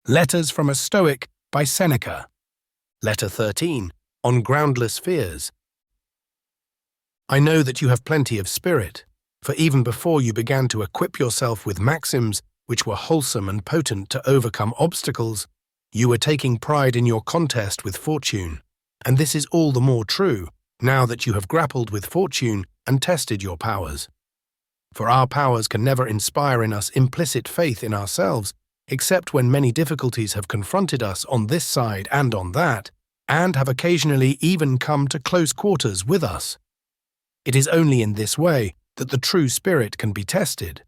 Letters from a Stoic by Seneca. Letter 13, on groundless fears. I know that you have plenty of spirit, for even before you began to equip yourself with maxims which were wholesome and potent to overcome obstacles, you were taking pride in your contest with fortune, and this is all the more true now that you have grappled with fortune and tested your powers. For our powers can never inspire in us implicit faith in ourselves, except when many difficulties have confronted us on this side and on that, and have occasionally even come to close quarters with us. It is only in this way that the true spirit can be tested,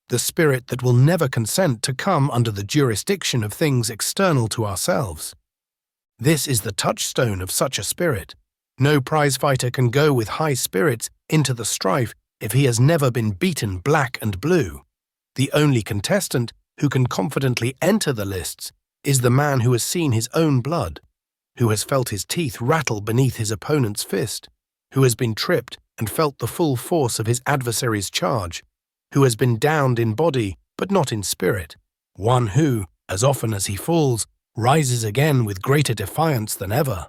the spirit that will never consent to come under the jurisdiction of things external to ourselves. This is the touchstone of such a spirit. No prizefighter can go with high spirits into the strife if he has never been beaten black and blue. The only contestant who can confidently enter the lists is the man who has seen his own blood, who has felt his teeth rattle beneath his opponent's fist, who has been tripped and felt the full force of his adversary's charge, who has been downed in body but not in spirit, one who, as often as he falls, rises again with greater defiance than ever.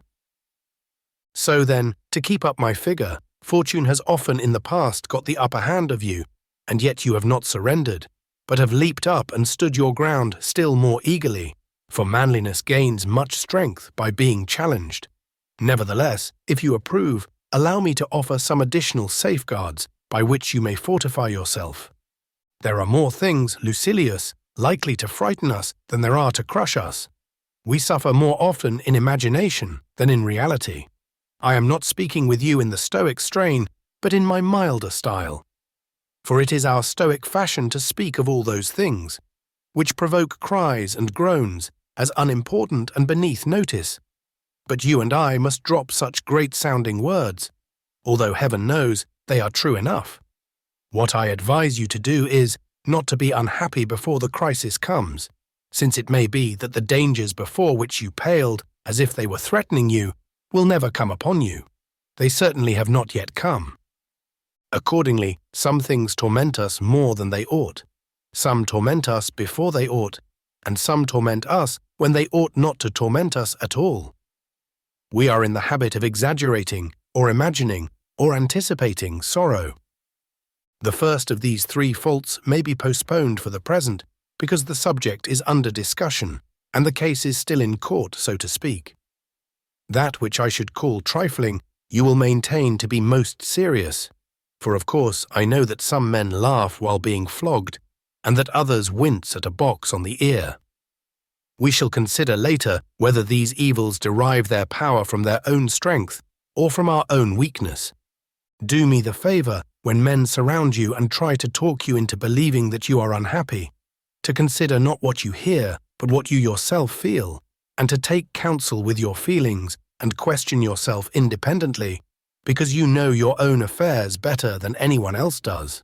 So then, to keep up my figure, fortune has often in the past got the upper hand of you, and yet you have not surrendered, but have leaped up and stood your ground still more eagerly, for manliness gains much strength by being challenged. Nevertheless, if you approve, allow me to offer some additional safeguards by which you may fortify yourself. There are more things, Lucilius, likely to frighten us than there are to crush us. We suffer more often in imagination than in reality. I am not speaking with you in the Stoic strain, but in my milder style. For it is our Stoic fashion to speak of all those things, which provoke cries and groans as unimportant and beneath notice. But you and I must drop such great-sounding words, although heaven knows they are true enough. What I advise you to do is not to be unhappy before the crisis comes, since it may be that the dangers before which you paled as if they were threatening you will never come upon you. They certainly have not yet come. Accordingly, some things torment us more than they ought. Some torment us before they ought, and some torment us when they ought not to torment us at all. We are in the habit of exaggerating, or imagining, or anticipating sorrow. The first of these three faults may be postponed for the present, because the subject is under discussion, and the case is still in court, so to speak. That which I should call trifling, you will maintain to be most serious. For of course I know that some men laugh while being flogged, and that others wince at a box on the ear. We shall consider later whether these evils derive their power from their own strength or from our own weakness. Do me the favor, when men surround you and try to talk you into believing that you are unhappy, to consider not what you hear, but what you yourself feel, and to take counsel with your feelings and question yourself independently, because you know your own affairs better than anyone else does.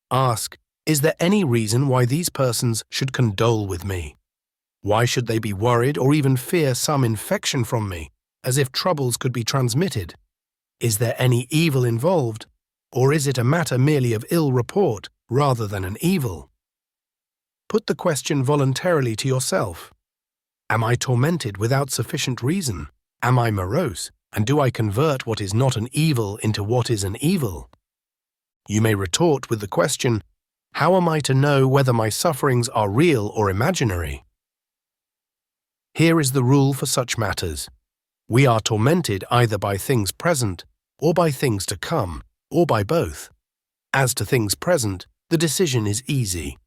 Ask, is there any reason why these persons should condole with me? Why should they be worried or even fear some infection from me, as if troubles could be transmitted? Is there any evil involved, or is it a matter merely of ill report rather than an evil? Put the question voluntarily to yourself. Am I tormented without sufficient reason? Am I morose? And do I convert what is not an evil into what is an evil? You may retort with the question, how am I to know whether my sufferings are real or imaginary? Here is the rule for such matters. We are tormented either by things present, or by things to come, or by both. As to things present, the decision is easy.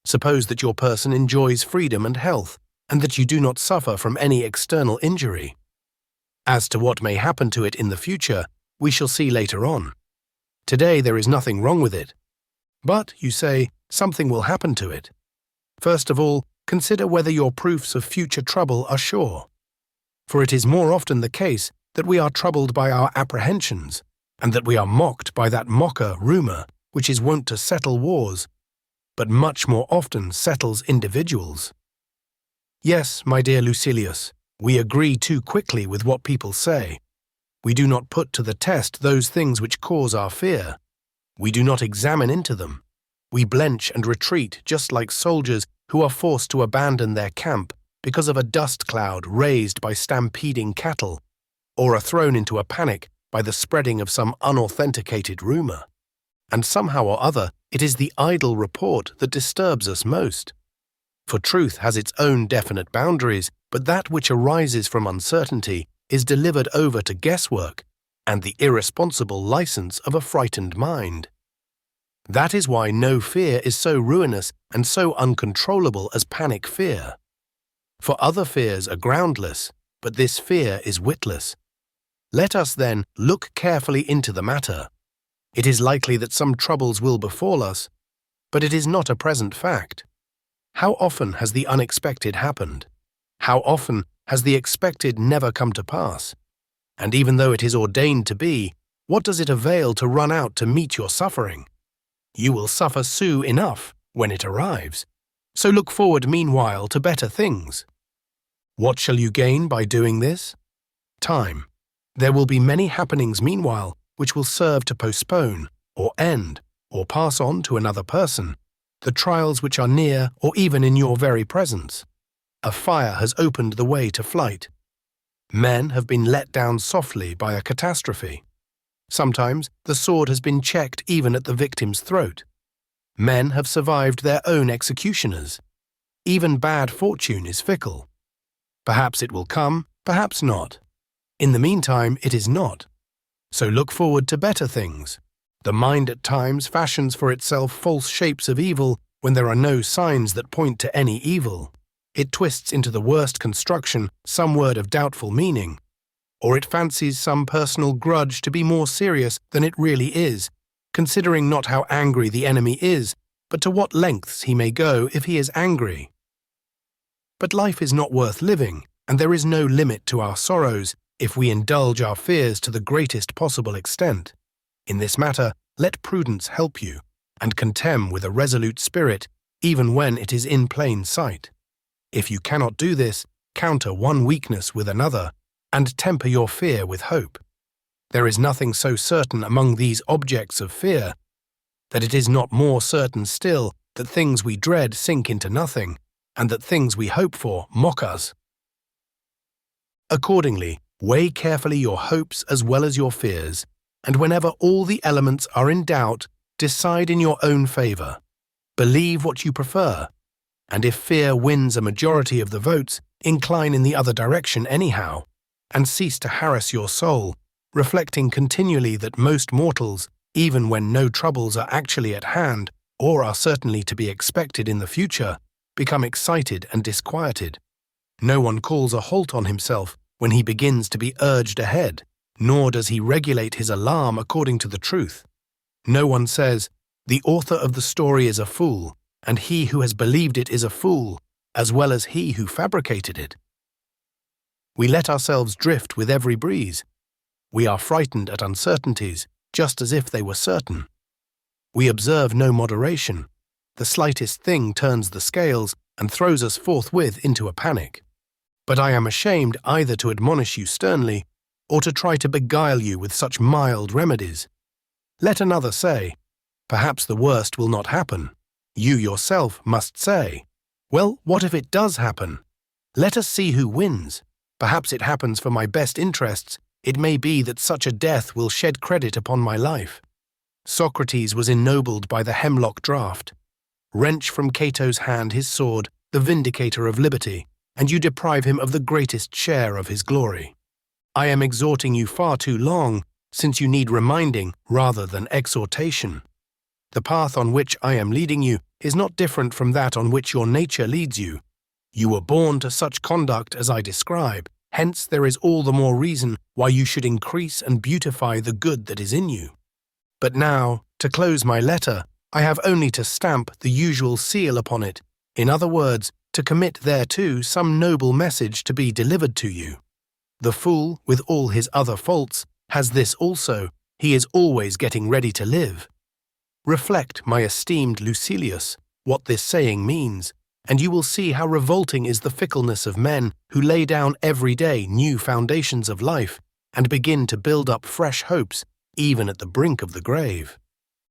Suppose that your person enjoys freedom and health, and that you do not suffer from any external injury. As to what may happen to it in the future, we shall see later on. Today there is nothing wrong with it. But, you say, something will happen to it. First of all, consider whether your proofs of future trouble are sure. For it is more often the case that we are troubled by our apprehensions, and that we are mocked by that mocker, rumour, which is wont to settle wars, but much more often settles individuals. Yes, my dear Lucilius, we agree too quickly with what people say. We do not put to the test those things which cause our fear. We do not examine into them. We blench and retreat just like soldiers who are forced to abandon their camp because of a dust cloud raised by stampeding cattle, or are thrown into a panic by the spreading of some unauthenticated rumor. And somehow or other, it is the idle report that disturbs us most. For truth has its own definite boundaries, but that which arises from uncertainty is delivered over to guesswork and the irresponsible license of a frightened mind. That is why no fear is so ruinous and so uncontrollable as panic fear. For other fears are groundless, but this fear is witless. Let us, then, look carefully into the matter. It is likely that some troubles will befall us, but it is not a present fact. How often has the unexpected happened? How often has the expected never come to pass? And even though it is ordained to be, what does it avail to run out to meet your suffering? You will suffer soon enough when it arrives. So look forward meanwhile to better things. What shall you gain by doing this? Time. There will be many happenings meanwhile which will serve to postpone, or end, or pass on to another person, the trials which are near or even in your very presence. A fire has opened the way to flight. Men have been let down softly by a catastrophe. Sometimes the sword has been checked even at the victim's throat. Men have survived their own executioners. Even bad fortune is fickle. Perhaps it will come, perhaps not. In the meantime, it is not. So look forward to better things. The mind at times fashions for itself false shapes of evil when there are no signs that point to any evil. It twists into the worst construction some word of doubtful meaning, or it fancies some personal grudge to be more serious than it really is, considering not how angry the enemy is, but to what lengths he may go if he is angry. But life is not worth living, and there is no limit to our sorrows if we indulge our fears to the greatest possible extent. In this matter, let prudence help you, and contemn with a resolute spirit, even when it is in plain sight. If you cannot do this, counter one weakness with another, and temper your fear with hope. There is nothing so certain among these objects of fear that it is not more certain still that things we dread sink into nothing, and that things we hope for mock us. Accordingly, weigh carefully your hopes as well as your fears, and whenever all the elements are in doubt, decide in your own favor. Believe what you prefer, and if fear wins a majority of the votes, incline in the other direction anyhow, and cease to harass your soul, reflecting continually that most mortals, even when no troubles are actually at hand or are certainly to be expected in the future, become excited and disquieted. No one calls a halt on himself when he begins to be urged ahead, nor does he regulate his alarm according to the truth. No one says, "The author of the story is a fool, and he who has believed it is a fool, as well as he who fabricated it." We let ourselves drift with every breeze. We are frightened at uncertainties, just as if they were certain. We observe no moderation. The slightest thing turns the scales and throws us forthwith into a panic. But I am ashamed either to admonish you sternly or to try to beguile you with such mild remedies. Let another say, "Perhaps the worst will not happen." You yourself must say, "Well, what if it does happen? Let us see who wins. Perhaps it happens for my best interests. It may be that such a death will shed credit upon my life." Socrates was ennobled by the hemlock draught. Wrench from Cato's hand his sword, the vindicator of liberty, and you deprive him of the greatest share of his glory. I am exhorting you far too long, since you need reminding rather than exhortation. The path on which I am leading you is not different from that on which your nature leads you. You were born to such conduct as I describe, hence there is all the more reason why you should increase and beautify the good that is in you. But now, to close my letter, I have only to stamp the usual seal upon it, in other words, to commit thereto some noble message to be delivered to you. The fool, with all his other faults, has this also: he is always getting ready to live. Reflect, my esteemed Lucilius, what this saying means, and you will see how revolting is the fickleness of men who lay down every day new foundations of life and begin to build up fresh hopes, even at the brink of the grave.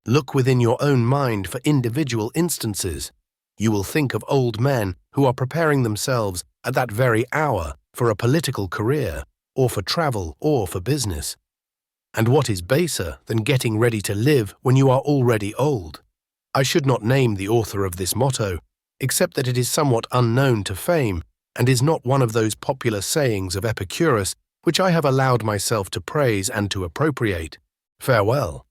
Look within your own mind for individual instances. You will think of old men who are preparing themselves at that very hour for a political career, or for travel, or for business. And what is baser than getting ready to live when you are already old? I should not name the author of this motto, except that it is somewhat unknown to fame, and is not one of those popular sayings of Epicurus which I have allowed myself to praise and to appropriate. Farewell.